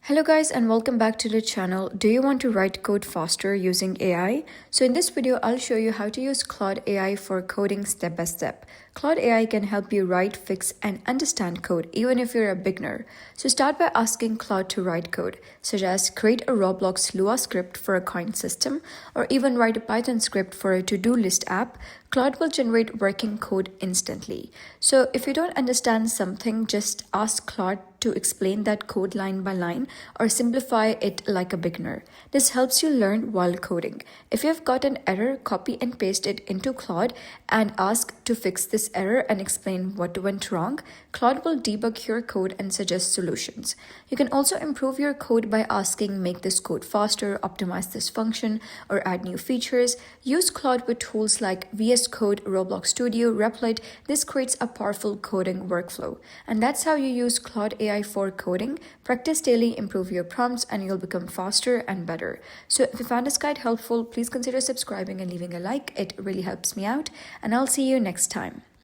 Hello guys and welcome back to the channel. Do you want to write code faster using AI? So in this video, I'll show you how to use Claude AI for coding step by step. Claude AI can help you write, fix, and understand code even if you're a beginner. So start by asking Claude to write code, such as create a Roblox Lua script for a coin system, or even write a Python script for a to-do list app. Claude will generate working code instantly. So if you don't understand something, just ask Claude to explain that code line by line or simplify it like a beginner. This helps you learn while coding. If you have got an error, copy and paste it into Claude and ask to fix this error and explain what went wrong. Claude will debug your code and suggest solutions. You can also improve your code by asking make this code faster, optimize this function, or add new features. Use Claude with tools like VS Code, Roblox Studio, Replit. This creates a powerful coding workflow. And that's how you use Claude AI for coding. Practice daily, improve your prompts, and you'll become faster and better. So if you found this guide helpful, please consider subscribing and leaving a like. It really helps me out. And I'll see you next time.